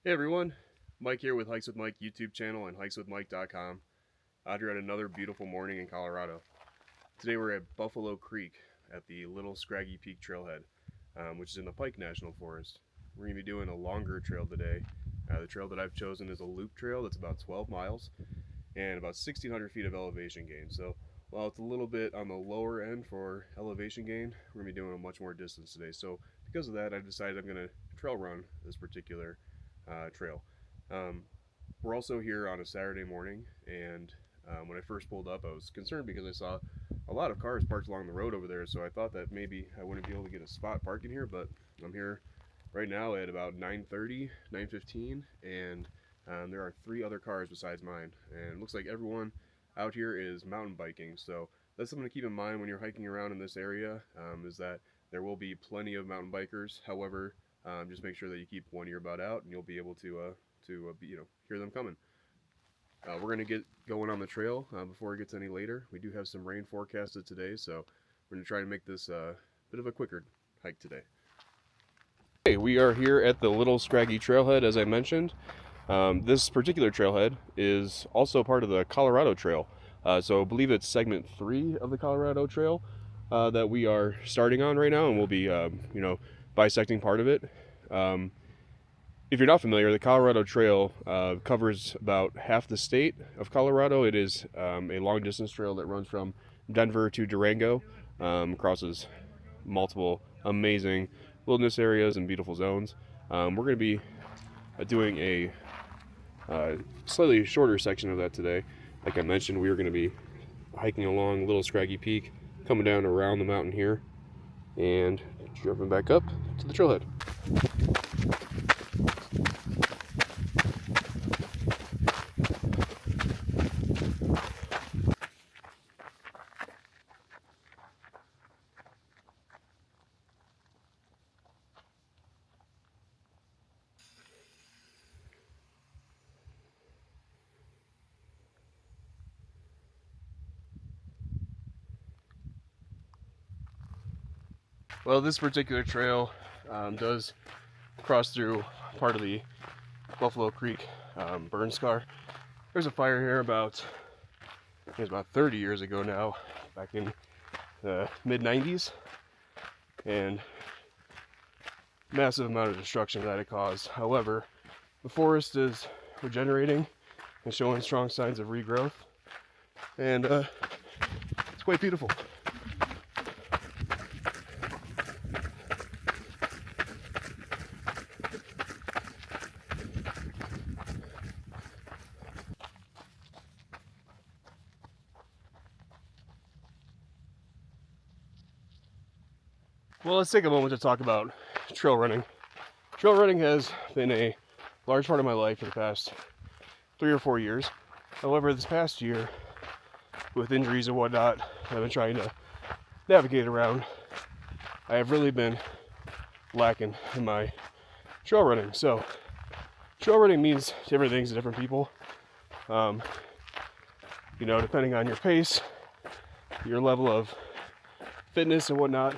Hey everyone, Mike here with Hikes with Mike YouTube channel and hikeswithmike.com. Out here at another beautiful morning in Colorado. Today we're at Buffalo Creek at the Little Scraggy Peak trailhead, which is in the Pike National Forest. We're going to be doing a longer trail today. The trail that I've chosen is a loop trail that's about 12 miles and about 1,600 feet of elevation gain. So while it's a little bit on the lower end for elevation gain, we're going to be doing a much more distance today. So because of that, I decided I'm going to trail run this particular trail. We're also here on a Saturday morning, and when I first pulled up, I was concerned because I saw a lot of cars parked along the road over there, so I thought that maybe I wouldn't be able to get a spot parking here, but I'm here right now at about 9:30, 9:15, and there are 3 other cars besides mine, and it looks like everyone out here is mountain biking, so that's something to keep in mind when you're hiking around in this area, is that there will be plenty of mountain bikers. However, just make sure that you keep one earbud out, and you'll be able to hear them coming. We're going to get going on the trail before it gets any later. We do have some rain forecasted today, so we're going to try to make this a bit of a quicker hike today. Okay, we are here at the Little Scraggy trailhead, as I mentioned. This particular trailhead is also part of the Colorado Trail. So I believe it's segment 3 of the Colorado Trail that we are starting on right now, and we'll be, bisecting part of it. If you're not familiar, the Colorado Trail covers about half the state of Colorado. It is a long distance trail that runs from Denver to Durango, crosses multiple amazing wilderness areas and beautiful zones. We're going to be doing a slightly shorter section of that today. Like I mentioned, we are going to be hiking along Little Scraggy Peak, coming down around the mountain here, and jumping back up to the trailhead. Well, this particular trail does cross through part of the Buffalo Creek burn scar. There's a fire here about 30 years ago now, back in the mid-90s, and massive amount of destruction that it caused. However, the forest is regenerating and showing strong signs of regrowth, and it's quite beautiful. Well, let's take a moment to talk about trail running. Trail running has been a large part of my life for the past 3 or 4 years. However, this past year, with injuries and whatnot, I've been trying to navigate around. I have really been lacking in my trail running. So, trail running means different things to different people. Depending on your pace, your level of fitness and whatnot.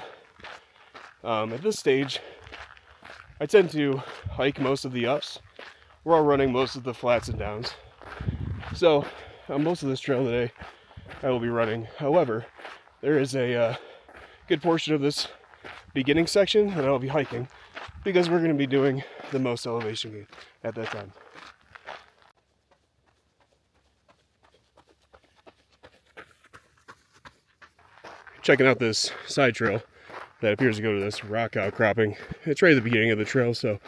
At this stage, I tend to hike most of the ups, while running most of the flats and downs. So, on most of this trail today, I will be running. However, there is a good portion of this beginning section that I will be hiking, because we're going to be doing the most elevation gain at that time. Checking out this side trail that appears to go to this rock outcropping. It's right at the beginning of the trail, so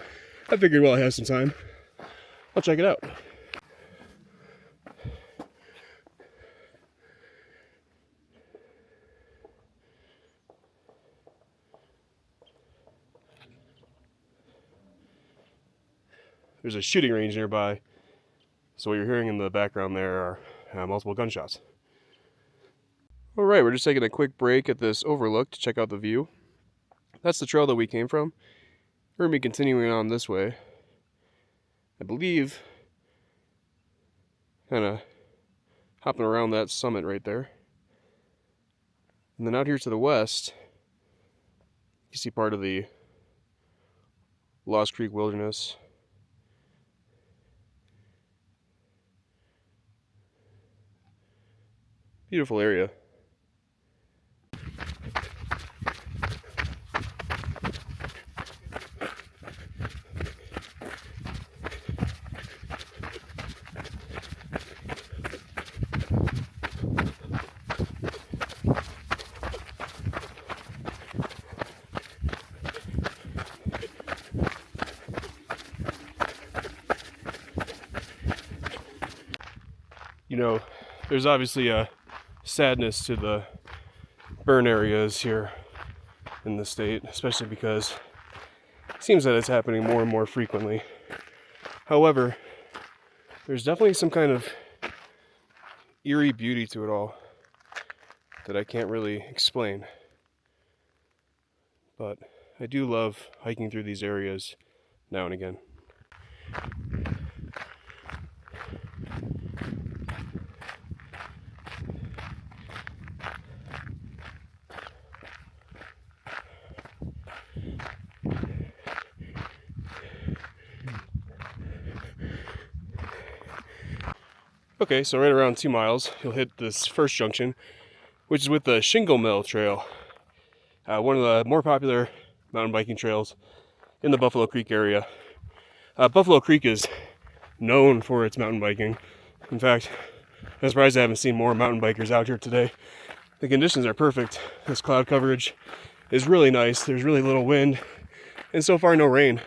I figured while I have some time, I'll check it out. There's a shooting range nearby, so what you're hearing in the background there are multiple gunshots. Alright, we're just taking a quick break at this overlook to check out the view. That's the trail that we came from. We're going to be continuing on this way. I believe, kind of hopping around that summit right there. And then out here to the west, you see part of the Lost Creek Wilderness. Beautiful area. You know, there's obviously a sadness to the burn areas here in the state, especially because it seems that it's happening more and more frequently. However, there's definitely some kind of eerie beauty to it all that I can't really explain. But I do love hiking through these areas now and again. Okay, so right around 2 miles, you'll hit this first junction, which is with the Shingle Mill Trail, one of the more popular mountain biking trails in the Buffalo Creek area. Buffalo Creek is known for its mountain biking. In fact, I'm surprised I haven't seen more mountain bikers out here today. The conditions are perfect. This cloud coverage is really nice. There's really little wind, and so far no rain.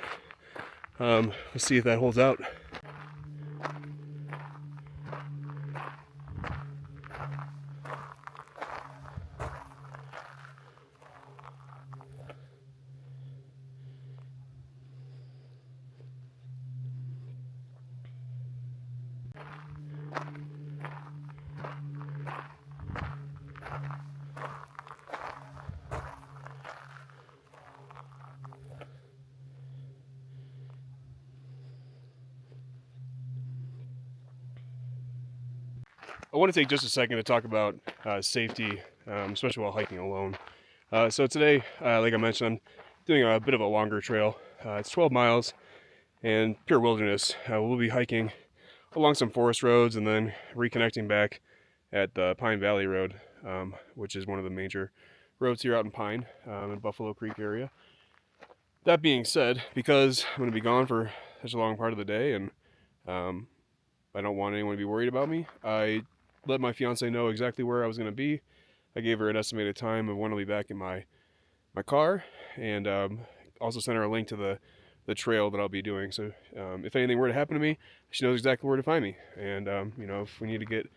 We'll see if that holds out. I want to take just a second to talk about safety, especially while hiking alone. So today, like I mentioned, I'm doing a bit of a longer trail. It's 12 miles and pure wilderness. We'll be hiking along some forest roads and then reconnecting back at the Pine Valley Road, which is one of the major roads here out in Pine, in Buffalo Creek area. That being said, because I'm going to be gone for such a long part of the day and I don't want anyone to be worried about me, I let my fiance know exactly where I was going to be. I gave her an estimated time of when I'll be back in my car, and also sent her a link to the trail that I'll be doing. So if anything were to happen to me, she knows exactly where to find me. And you know, if we need to get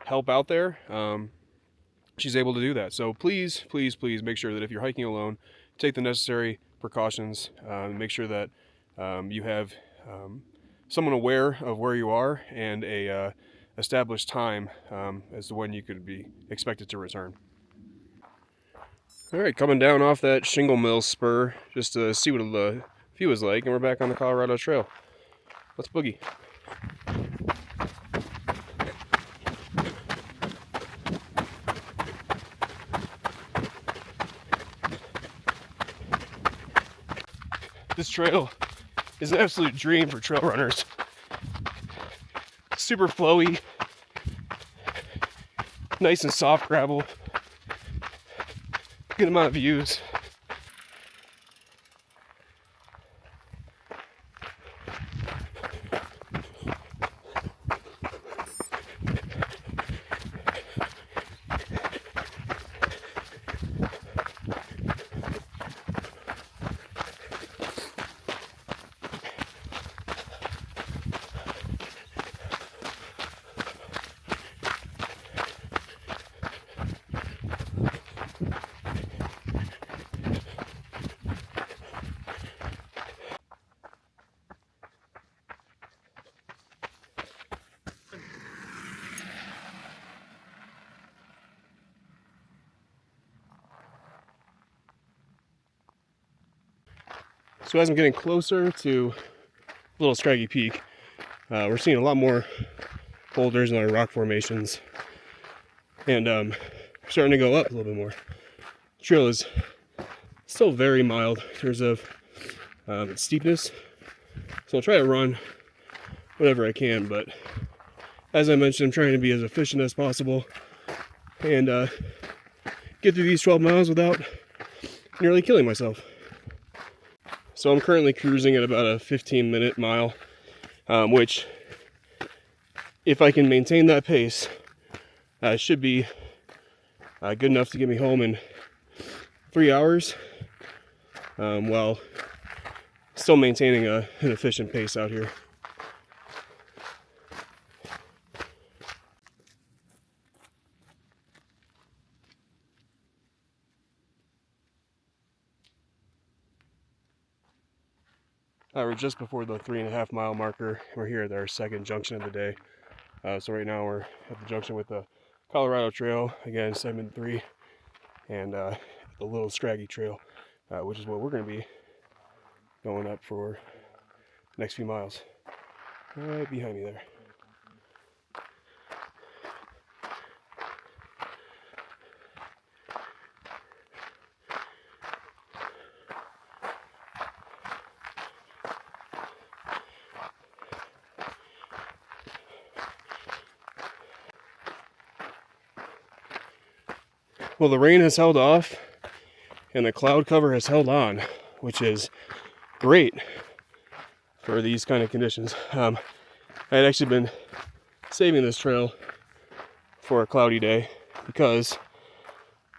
help out there, she's able to do that. So please, please, please make sure that if you're hiking alone, take the necessary precautions. Make sure that you have someone aware of where you are and a established time as to when you could be expected to return. All right, coming down off that Shingle Mill spur just to see what the view is like, and we're back on the Colorado Trail. Let's boogie. This trail is an absolute dream for trail runners. Super flowy, nice and soft gravel, good amount of views. So as I'm getting closer to Little Scraggy Peak, we're seeing a lot more boulders and rock formations, and starting to go up a little bit more. The trail is still very mild in terms of its steepness, so I'll try to run whatever I can, but as I mentioned, I'm trying to be as efficient as possible and get through these 12 miles without nearly killing myself. So I'm currently cruising at about a 15-minute mile, which, if I can maintain that pace, should be good enough to get me home in 3 hours, while still maintaining an efficient pace out here. We're just before the 3.5 mile marker. We're here at our second junction of the day. So right now we're at the junction with the Colorado Trail, again segment 3, and the Little Scraggy Trail, which is what we're going to be going up for the next few miles. Right behind me there. Well, the rain has held off and the cloud cover has held on, which is great for these kind of conditions. I had actually been saving this trail for a cloudy day because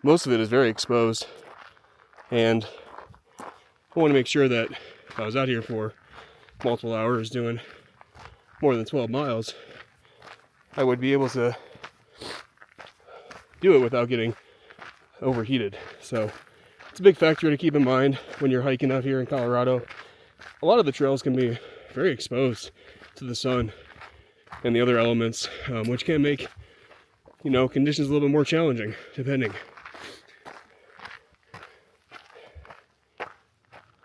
most of it is very exposed, and I want to make sure that if I was out here for multiple hours doing more than 12 miles, I would be able to do it without getting overheated. So it's a big factor to keep in mind when you're hiking out here in Colorado. A lot of the trails can be very exposed to the sun and the other elements, which can make, conditions a little bit more challenging, depending.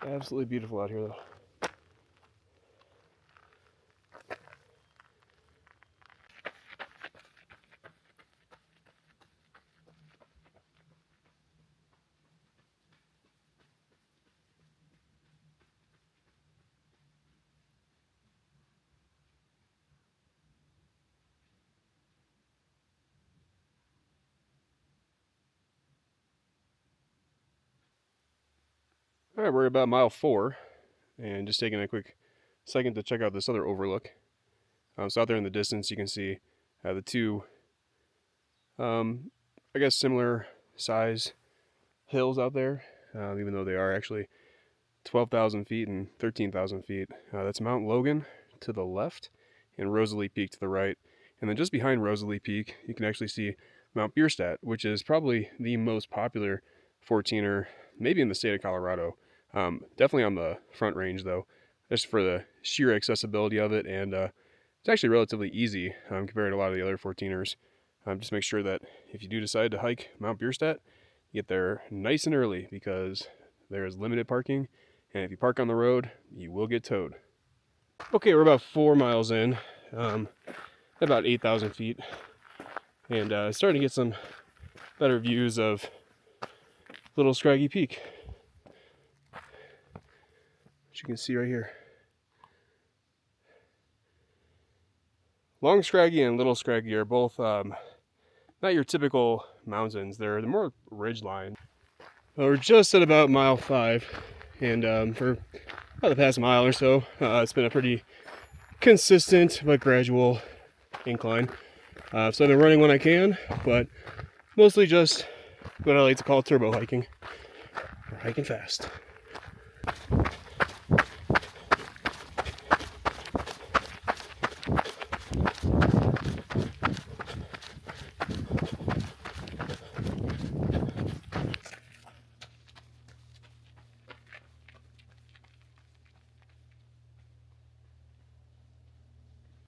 Absolutely beautiful out here, though. All right, we're about mile 4, and just taking a quick second to check out this other overlook. So out there in the distance, you can see the two, I guess, similar size hills out there, even though they are actually 12,000 feet and 13,000 feet. That's Mount Logan to the left and Rosalie Peak to the right. And then just behind Rosalie Peak, you can actually see Mount Bierstadt, which is probably the most popular 14er, maybe in the state of Colorado. Definitely on the Front Range, though, just for the sheer accessibility of it, and it's actually relatively easy compared to a lot of the other 14ers. Just make sure that if you do decide to hike Mount Bierstadt, you get there nice and early, because there is limited parking, and if you park on the road, you will get towed. Okay, we're about 4 miles in, about 8,000 feet, and starting to get some better views of Little Scraggy Peak, which you can see right here. Long Scraggy and Little Scraggy are both not your typical mountains. They're more ridgeline. Well, we're just at about mile 5, and for about the past mile or so, it's been a pretty consistent but gradual incline. So I've been running when I can, but mostly just what I like to call turbo hiking, or hiking fast.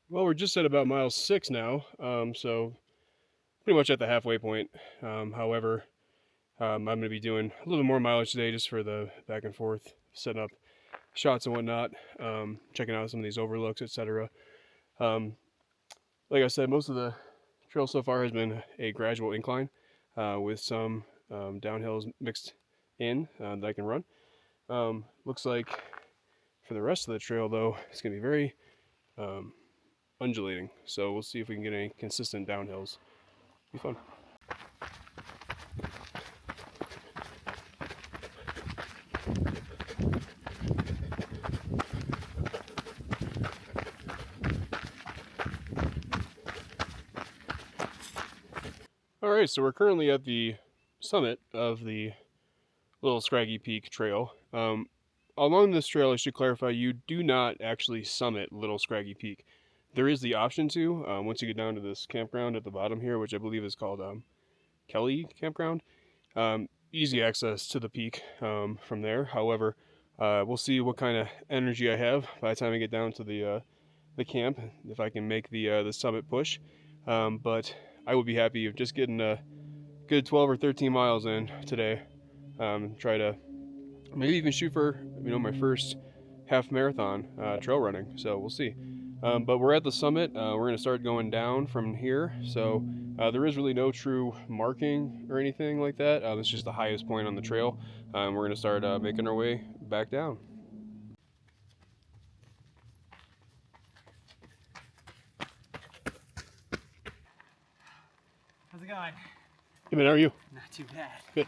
Well, we're just at about mile 6 now, so pretty much at the halfway point. However, I'm going to be doing a little more mileage today just for the back and forth, setting up shots and whatnot, checking out some of these overlooks, etc. Like I said, most of the trail so far has been a gradual incline with some downhills mixed in that I can run. Looks like for the rest of the trail, though, it's going to be very undulating, so we'll see if we can get any consistent downhills. Be fun. Alright, so we're currently at the summit of the Little Scraggy Peak trail. Along this trail, I should clarify, you do not actually summit Little Scraggy Peak. There is the option to, once you get down to this campground at the bottom here, which I believe is called Kelly Campground. Easy access to the peak from there. However, we'll see what kind of energy I have by the time I get down to the camp, if I can make the summit push. But I would be happy of just getting a good 12 or 13 miles in today. Try to maybe even shoot for, my first half marathon trail running. So we'll see. But we're at the summit. We're going to start going down from here. So there is really no true marking or anything like that. It's just the highest point on the trail. We're going to start making our way back down. How's it going? Hey man, how are you? Not too bad. Good.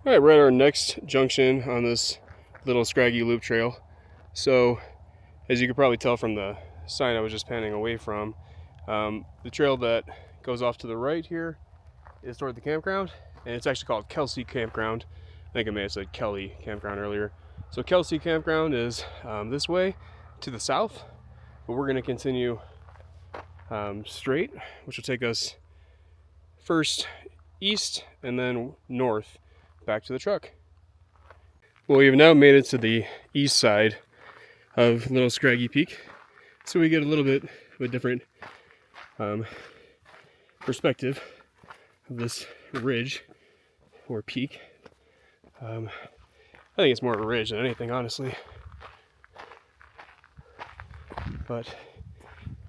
Alright, we're at our next junction on this Little Scraggy Loop trail. So, as you can probably tell from the sign I was just panning away from, the trail that goes off to the right here is toward the campground, and it's actually called Kelsey Campground. I think I may have said Kelly Campground earlier. So Kelsey Campground is this way to the south, but we're going to continue straight, which will take us first east and then north back to the truck. Well, we have now made it to the east side of Little Scraggy Peak, so we get a little bit of a different perspective of this ridge or peak. I think it's more of a ridge than anything, honestly. But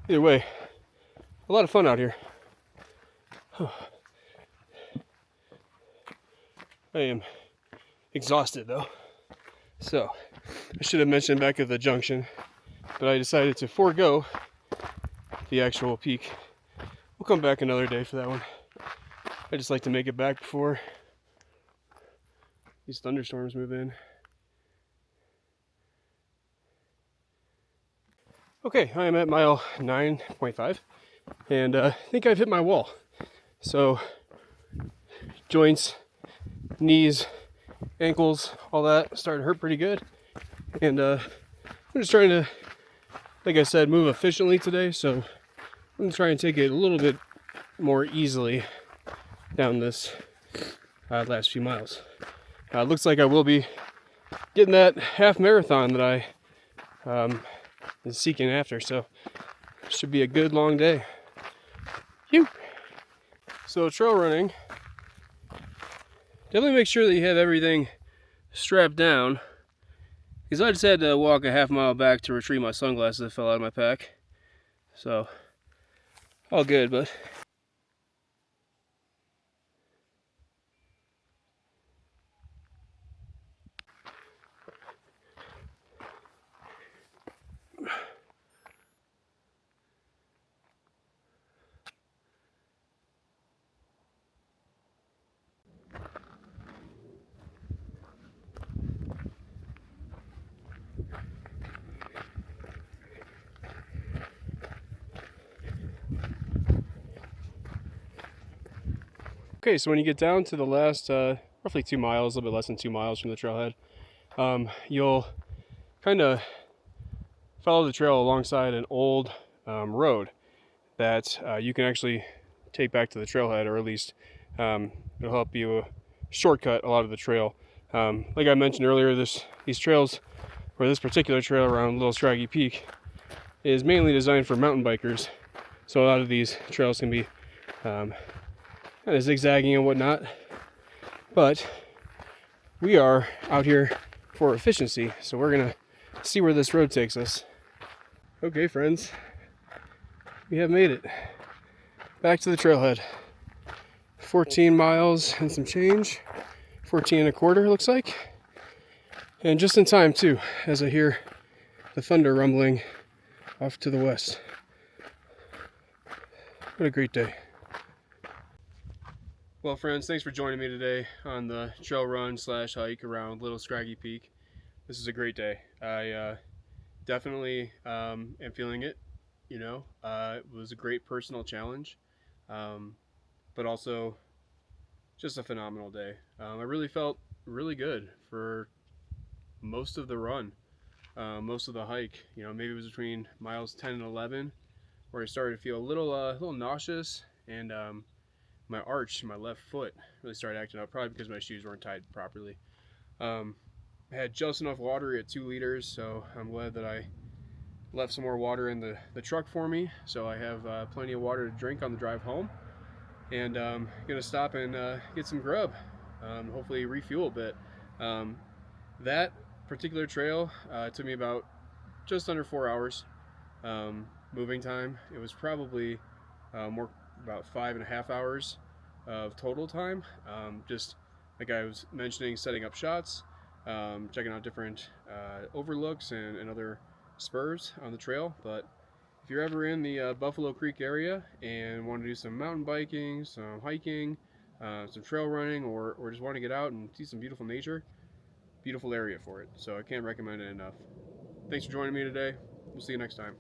either way, a lot of fun out here. I am exhausted though. So, I should have mentioned back at the junction, but I decided to forego the actual peak. We'll come back another day for that one. I just like to make it back before these thunderstorms move in. Okay, I am at mile 9.5, and I think I've hit my wall. So, joints, knees, ankles, all that starting to hurt pretty good. And I'm just trying to, like I said, move efficiently today. So I'm going to try and take it a little bit more easily down this last few miles. Looks like I will be getting that half marathon that I is seeking after. So should be a good long day. Phew. So trail running, definitely make sure that you have everything strapped down, because I just had to walk a half mile back to retrieve my sunglasses that fell out of my pack. So all good, but okay, so when you get down to the last roughly 2 miles, a little bit less than 2 miles from the trailhead, you'll kind of follow the trail alongside an old road that you can actually take back to the trailhead, or at least it'll help you shortcut a lot of the trail. Like I mentioned earlier, these trails, or this particular trail around Little Scraggy Peak, is mainly designed for mountain bikers. So a lot of these trails can be kind of zigzagging and whatnot. But we are out here for efficiency, so we're gonna see where this road takes us. Okay, friends, we have made it back to the trailhead. 14 miles and some change, 14 and a quarter looks like, and just in time too, as I hear the thunder rumbling off to the west. What a great day. Well, friends, thanks for joining me today on the trail run / hike around Little Scraggy Peak. This is a great day. I definitely am feeling it. It was a great personal challenge, but also just a phenomenal day. I really felt really good for most of the run, most of the hike. Maybe it was between miles 10 and 11 where I started to feel a little nauseous, and my arch, my left foot, really started acting up, probably because my shoes weren't tied properly. I had just enough water at 2 liters, so I'm glad that I left some more water in the truck for me, so I have plenty of water to drink on the drive home. And gonna stop and get some grub, hopefully refuel a bit. That particular trail took me about just under 4 hours moving time. It was probably about 5.5 hours of total time, just like I was mentioning, setting up shots, checking out different overlooks and other spurs on the trail. But if you're ever in the Buffalo Creek area and want to do some mountain biking, some hiking, some trail running, or just want to get out and see some beautiful nature, beautiful area for it. So I can't recommend it enough. Thanks for joining me today. We'll see you next time.